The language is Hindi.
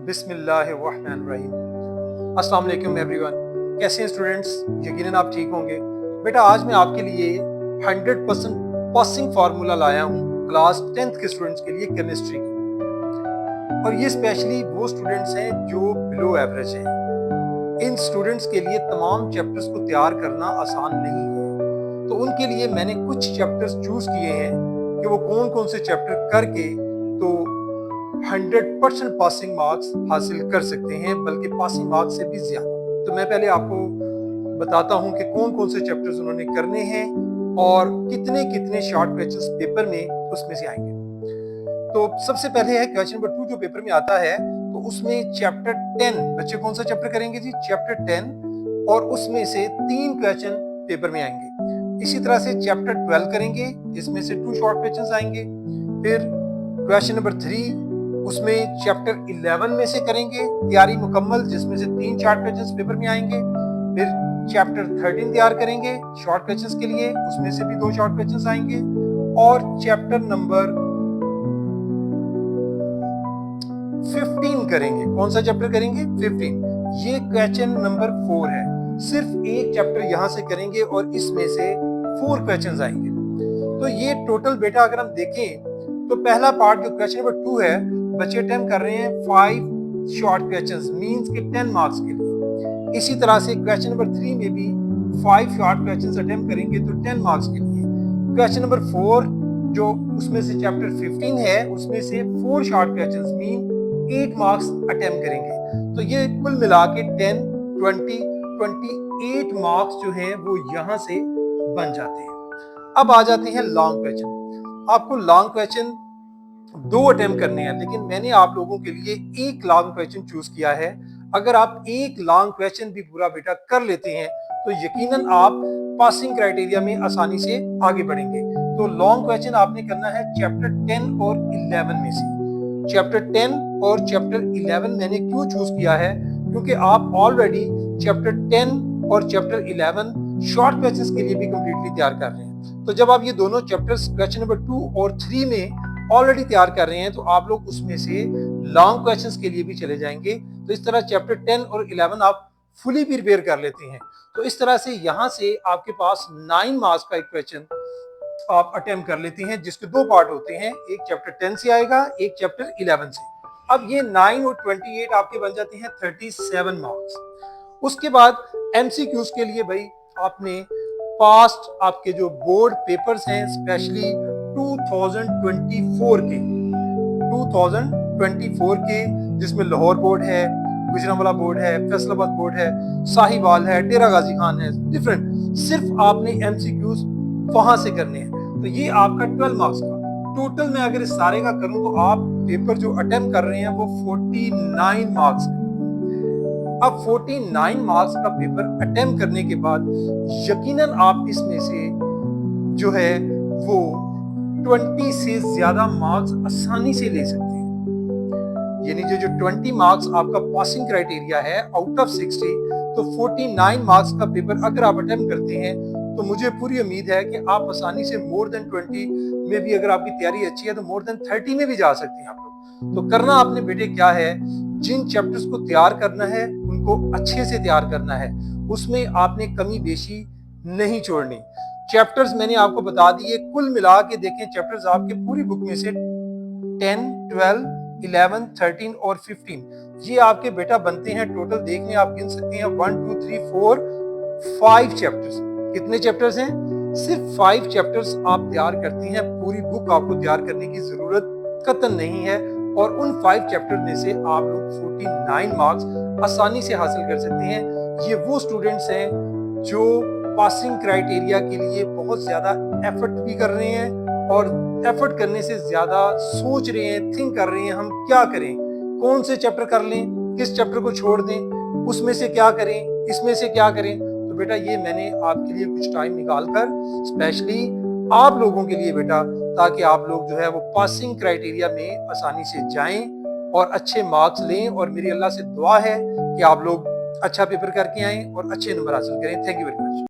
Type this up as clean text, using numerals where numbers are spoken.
बिस्मिल्लाहिर्रहमानिर्रहीम। अस्सलाम वालेकुम एवरीवन। कैसे हैं स्टूडेंट्स? यकीनन आप ठीक होंगे। बेटा आज मैं आपके लिए 100% पासिंग फार्मूला लाया हूँ क्लास 10th के स्टूडेंट्स के लिए केमिस्ट्री की, और ये स्पेशली वो स्टूडेंट्स हैं जो बिलो एवरेज हैं। इन स्टूडेंट्स के लिए तमाम चैप्टर्स को तैयार करना आसान नहीं है, तो उनके लिए मैंने कुछ चैप्टर्स चूज किए हैं कि वो कौन कौन से चैप्टर करके तो 100% पासिंग मार्क्स हासिल कर सकते हैं, बल्कि पासिंग मार्क्स से भी ज्यादा। तो मैं पहले आपको बताता हूं कि कौन कौन से चैप्टर्स उन्होंने करने हैं और कितने कितने शॉर्ट क्वेश्चंस पेपर में उसमें से आएंगे। तो सबसे पहले है क्वेश्चन नंबर 2 जो पेपर में आता है, तो उसमें चैप्टर 10 बच्चे कौन सा चैप्टर करेंगे जी? चैप्टर 10, और उसमें से 3 क्वेश्चन पेपर में आएंगे। इसी तरह से चैप्टर 12 करेंगे, इसमें से 2 शॉर्ट क्वेश्चंस आएंगे। फिर क्वेश्चन नंबर 3 उसमें चैप्टर 11 में से करेंगे तैयारी मुकम्मल, जिसमें से 3 शॉर्ट क्वेश्चंस पेपर में आएंगे। फिर चैप्टर 13 तैयार करेंगे शॉर्ट क्वेश्चंस के लिए, उसमें से भी 2 शॉर्ट क्वेश्चंस आएंगे। और चैप्टर नंबर 15 करेंगे। कौन सा चैप्टर करेंगे? 15। ये क्वेश्चन नंबर 4 है। सिर्फ एक चैप्टर यहां से करेंगे और इसमें से 4 क्वेश्चंस आएंगे। तो ये टोटल बेटा अगर हम देखें तो पहला पार्ट जो क्वेश्चन नंबर 2 है, बच्चे अटेम्प्ट कर रहे हैं 5 शॉर्ट क्वेश्चंस, मींस के 10 मार्क्स के लिए। इसी तरह से क्वेश्चन नंबर 3 में भी 5 शॉर्ट क्वेश्चंस अटेम्प्ट करेंगे तो 10 मार्क्स के लिए। क्वेश्चन नंबर 4 जो उसमें से चैप्टर 15 है, उसमें से 4 short questions mean 8 marks attempt करेंगे। तो ये कुल मिला के 10, 20, 28 मार्क्स जो है वो यहां से बन जाते हैं। अब आ जाते हैं लॉन्ग क्वेश्चन। आपको लॉन्ग क्वेश्चन 2 अटेम्प्ट करने हैं, लेकिन मैंने आप लोगों के लिए एक लॉन्ग क्वेश्चन चूज किया है। अगर आप एक लॉन्ग क्वेश्चन भी पूरा बेटा कर लेते हैं तो यकीनन आप पासिंग क्राइटेरिया में आसानी से आगे बढ़ेंगे। तो लॉन्ग क्वेश्चन आपने करना है चैप्टर 10 और 11 में से। चैप्टर 10 और चैप्टर 11 मैंने क्यों चूज किया है? क्योंकि आप ऑलरेडी चैप्टर 10 और चैप्टर 11 शॉर्ट क्वेश्चंस के लिए भी कंप्लीटली तैयार कर रहे हैं। तो जब आप ये दोनों चैप्टर्स क्वेश्चन नंबर 2 और 3 में ऑलरेडी तैयार कर रहे हैं, तो आप लोग उसमें से लॉन्ग क्वेश्चंस के लिए भी चले जाएंगे। तो इस तरह चैप्टर 10 और 11 आप फुली प्रिपेयर कर लेते हैं। तो इस तरह से यहां से आपके पास 9 मार्क्स का एक क्वेश्चन आप अटेम्प्ट कर लेते हैं, जिसके 2 पार्ट होते हैं, एक चैप्टर 10 से आएगा, एक चैप्टर 11 से। अब ये 9 और 28 आपके बन जाते हैं 37 मार्क्स। उसके बाद एमसीक्यूज के लिए भाई आपने पास्ट आपके जो बोर्ड पेपर्स हैं, स्पेशली 2024 के जिसमें लाहौर बोर्ड है, गुजरांवाला बोर्ड है, फैसलाबाद बोर्ड है, साहिवाल है, डेरा गाजी खान है, डिफरेंट, सिर्फ आपने एमसीक्यूज वहां से करने हैं। तो ये आपका 12 मार्क्स का टोटल में अगर इस सारे का करूं तो आप पेपर जो अटेम्प्ट कर रहे हैं वो 49 मार्क्स का। अब 49 मार्क्स का पेपर अटेम्प्ट करने के बाद यकीनन आप इसमें से जो है वो 20 से ज्यादा मार्क्स आसानी से ले सकते हैं। यानी जो 20 मार्क्स आपका पासिंग क्राइटेरिया है आउट ऑफ 60, तो 49 मार्क्स का पेपर अगर आप अटेम्प्ट करते हैं तो मुझे पूरी उम्मीद है कि आप आसानी से मोर देन 20 में भी, अगर आपकी तैयारी अच्छी है तो मोर देन 30 में भी जा सकते हैं आप लोग। तो करना आपने बेटे क्या है, जिन चैप्टर्स को तैयार करना है उनको अच्छे से तैयार करना है, उसमें आपने कमी बेशी नहीं छोड़नी। चैप्टर्स मैंने आपको बता दिए, कुल मिला के देखें चैप्टर्स आपके पूरी बुक में से 10, 12, 11, 13 और 15 ये आपके बेटा बनते हैं टोटल। देखने आप गिन सकते हैं 1, 2, 3, 4, 5 चैप्टर्स। कितने चैप्टर्स हैं? सिर्फ 5 चैप्टर्स आप तैयार करते हैं, पूरी बुक आपको तैयार करने की जरूरत कतई नहीं है। और उन 5 चैप्टर में से आप लोग 49 मार्क्स आसानी से हासिल कर सकते हैं। ये वो स्टूडेंट्स हैं जो पासिंग क्राइटेरिया के लिए बहुत ज्यादा एफर्ट भी कर रहे हैं, और एफर्ट करने से ज्यादा सोच रहे हैं, थिंक कर रहे हैं हम क्या करें, कौन से चैप्टर कर लें, किस चैप्टर को छोड़ दें, उसमें से क्या करें, इसमें से क्या करें। तो बेटा ये मैंने आपके लिए कुछ टाइम निकाल कर स्पेशली आप लोगों के लिए बेटा, ताकि आप लोग जो है वो पासिंग क्राइटेरिया में आसानी से जाएं और अच्छे मार्क्स लें। और मेरी अल्लाह से दुआ है कि आप लोग अच्छा पेपर करके आएं और अच्छे नंबर हासिल करें। Thank you very much.